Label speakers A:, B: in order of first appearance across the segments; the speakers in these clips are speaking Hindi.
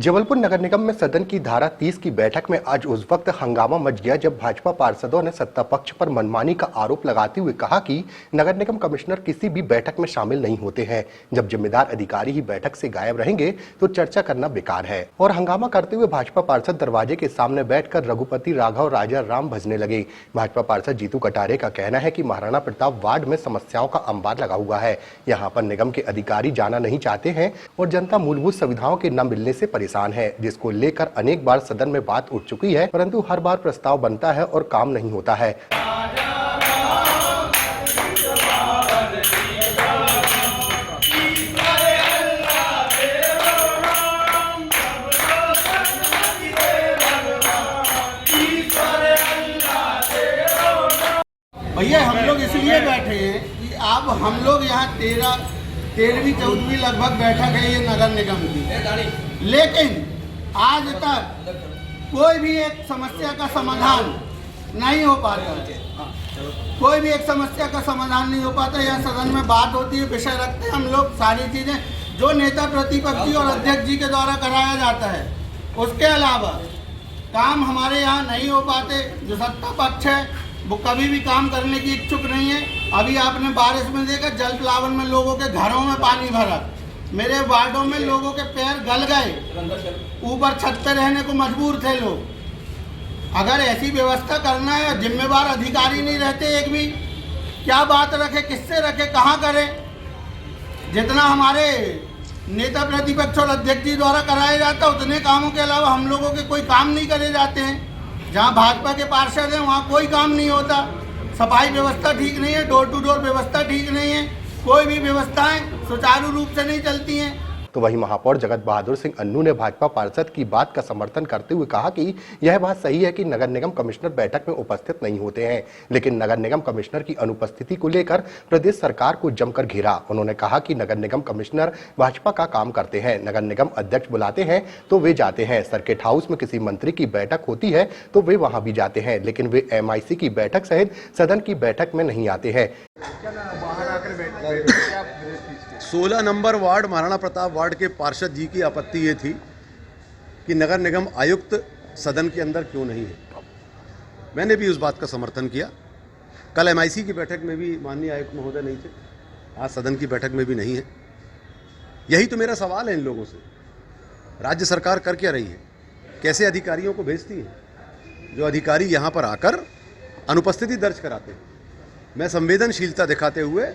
A: जबलपुर नगर निगम में सदन की धारा 30 की बैठक में आज उस वक्त हंगामा मच गया जब भाजपा पार्षदों ने सत्ता पक्ष पर मनमानी का आरोप लगाते हुए कहा कि नगर निगम कमिश्नर किसी भी बैठक में शामिल नहीं होते हैं। जब जिम्मेदार अधिकारी ही बैठक से गायब रहेंगे तो चर्चा करना बेकार है। और हंगामा करते हुए भाजपा पार्षद दरवाजे के सामने बैठकर रघुपति राघव राजा राम भजने लगे। भाजपा पार्षद जीतू कटारे का कहना है कि महाराणा प्रताप वार्ड में समस्याओं का अंबार लगा हुआ है। यहाँ पर निगम के अधिकारी जाना नहीं चाहते हैं और जनता मूलभूत सुविधाओं के न मिलने से परेशान है, जिसको लेकर अनेक बार सदन में बात उठ चुकी है, परंतु हर बार प्रस्ताव बनता है और काम नहीं होता है।
B: भैया हम लोग इसलिए बैठे हैं कि अब हम लोग यहाँ 13वीं लगभग बैठक है ये नगर निगम की, लेकिन आज तक कोई भी एक समस्या का समाधान नहीं हो पाता है। कोई भी एक समस्या का समाधान नहीं हो पाता। यहाँ सदन में बात होती है, विषय रखते हैं हम लोग, सारी चीज़ें जो नेता प्रतिपक्षी और अध्यक्ष जी के द्वारा कराया जाता है, उसके अलावा काम हमारे यहाँ नहीं हो पाते। जो सत्ता पक्ष है वो कभी भी काम करने की इच्छुक नहीं है। अभी आपने बारिश में देखा, जल प्लावन में लोगों के घरों में पानी भरा, मेरे वार्डों में लोगों के पैर गल गए, ऊपर छत पे रहने को मजबूर थे लोग। अगर ऐसी व्यवस्था करना है, जिम्मेवार अधिकारी नहीं रहते एक भी, क्या बात रखे, किससे रखे, कहाँ करें? जितना हमारे नेता प्रतिपक्ष और अध्यक्ष जी द्वारा कराया जाता उतने कामों के अलावा हम लोगों के कोई काम नहीं करे जाते हैं। जहाँ भाजपा के पार्षद हैं वहाँ कोई काम नहीं होता। सफाई व्यवस्था ठीक नहीं है, डोर टू डोर व्यवस्था ठीक नहीं है, कोई भी व्यवस्थाएं सुचारू रूप से नहीं चलती हैं।
A: तो वहीं महापौर जगत बहादुर सिंह अन्नू ने भाजपा पार्षद की बात का समर्थन करते हुए कहा कि यह बात सही है कि नगर निगम कमिश्नर बैठक में उपस्थित नहीं होते हैं, लेकिन नगर निगम कमिश्नर की अनुपस्थिति को लेकर प्रदेश सरकार को जमकर घेरा। उन्होंने कहा कि नगर निगम कमिश्नर भाजपा का काम करते हैं, नगर निगम अध्यक्ष बुलाते हैं तो वे जाते हैं, सर्किट हाउस में किसी मंत्री की बैठक होती है तो वे वहां भी जाते हैं, लेकिन वे MIC की बैठक सहित सदन की बैठक में नहीं आते हैं।
C: 16 number ward Maharana Pratap ward के पार्षद जी की आपत्ति ये थी कि नगर निगम आयुक्त सदन के अंदर क्यों नहीं है। मैंने भी उस बात का समर्थन किया। कल MIC की बैठक में भी माननीय आयुक्त महोदय नहीं थे, आज सदन की बैठक में भी नहीं है। यही तो मेरा सवाल है इन लोगों से, राज्य सरकार कर क्या रही है, कैसे अधिकारियों को भेजती है जो अधिकारी यहाँ पर आकर अनुपस्थिति दर्ज कराते हैं। मैं संवेदनशीलता दिखाते हुए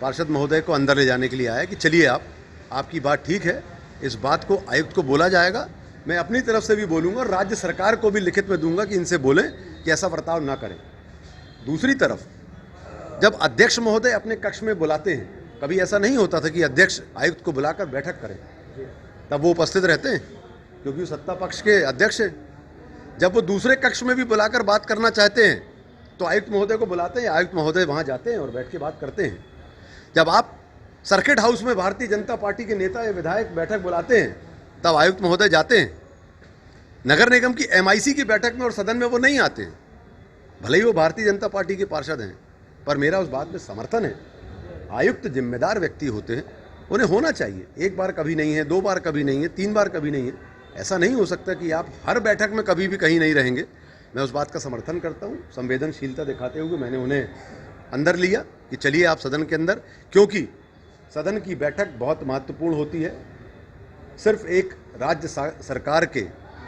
C: पार्षद महोदय को अंदर ले जाने के लिए आया कि चलिए आपकी बात ठीक है, इस बात को आयुक्त को बोला जाएगा, मैं अपनी तरफ से भी बोलूँगा और राज्य सरकार को भी लिखित में दूंगा कि इनसे बोलें कि ऐसा बर्ताव ना करें। दूसरी तरफ जब अध्यक्ष महोदय अपने कक्ष में बुलाते हैं, कभी ऐसा नहीं होता था कि अध्यक्ष आयुक्त को बुलाकर बैठक करें, तब वो उपस्थित रहते हैं क्योंकि वो सत्ता पक्ष के अध्यक्ष हैं। जब वो दूसरे कक्ष में भी बुलाकर बात करना चाहते हैं तो आयुक्त महोदय को बुलाते हैं, आयुक्त महोदय वहाँ जाते हैं और बैठ के बात करते हैं। जब आप सर्किट हाउस में भारतीय जनता पार्टी के नेता या विधायक बैठक बुलाते हैं तब आयुक्त महोदय जाते हैं। नगर निगम की MIC की बैठक में और सदन में वो नहीं आते हैं, भले ही वो भारतीय जनता पार्टी के पार्षद हैं, पर मेरा उस बात में समर्थन है। आयुक्त जिम्मेदार व्यक्ति होते हैं, उन्हें होना चाहिए। एक बार कभी नहीं है, 2 बार कभी नहीं है, 3 बार कभी नहीं है। ऐसा नहीं हो सकता कि आप हर बैठक में कभी भी कहीं नहीं रहेंगे। मैं उस बात का समर्थन करता हूँ। संवेदनशीलता दिखाते हुए मैंने उन्हें अंदर लिया कि चलिए आप सदन के अंदर, क्योंकि सदन की बैठक बहुत महत्वपूर्ण होती है। सिर्फ एक राज्य सरकार के,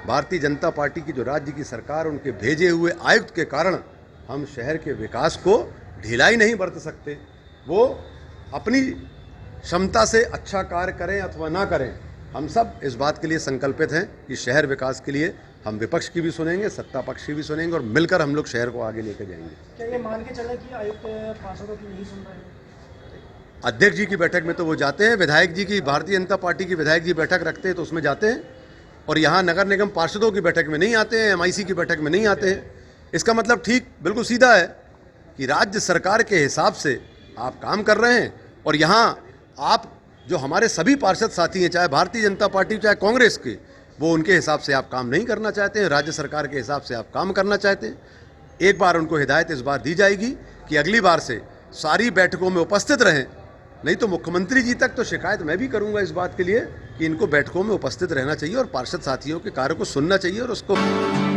C: भारतीय जनता पार्टी की जो राज्य की सरकार, उनके भेजे हुए आयुक्त के कारण हम शहर के विकास को ढिलाई नहीं बरत सकते। वो अपनी क्षमता से अच्छा कार्य करें अथवा ना करें, हम सब इस बात के लिए संकल्पित हैं कि शहर विकास के लिए हम विपक्ष की भी सुनेंगे, सत्ता पक्ष की भी सुनेंगे और मिलकर हम लोग शहर को आगे लेकर जाएंगे।
D: क्या ये मान के चले कि आयुक्त पार्षदों की नहीं सुन रहे हैं?
C: अध्यक्ष जी की बैठक में तो वो जाते हैं, विधायक जी की, भारतीय जनता पार्टी की विधायक जी बैठक रखते हैं तो उसमें जाते हैं, और यहाँ नगर निगम पार्षदों की बैठक में नहीं आते हैं, MIC की बैठक में नहीं आते हैं। इसका मतलब ठीक बिल्कुल सीधा है कि राज्य सरकार के हिसाब से आप काम कर रहे हैं और यहाँ आप जो हमारे सभी पार्षद साथी हैं, चाहे भारतीय जनता पार्टी चाहे कांग्रेस के, वो उनके हिसाब से आप काम नहीं करना चाहते हैं, राज्य सरकार के हिसाब से आप काम करना चाहते हैं। एक बार उनको हिदायत इस बार दी जाएगी कि अगली बार से सारी बैठकों में उपस्थित रहें, नहीं तो मुख्यमंत्री जी तक तो शिकायत मैं भी करूंगा इस बात के लिए कि इनको बैठकों में उपस्थित रहना चाहिए और पार्षद साथियों के कार्य को सुनना चाहिए और उसको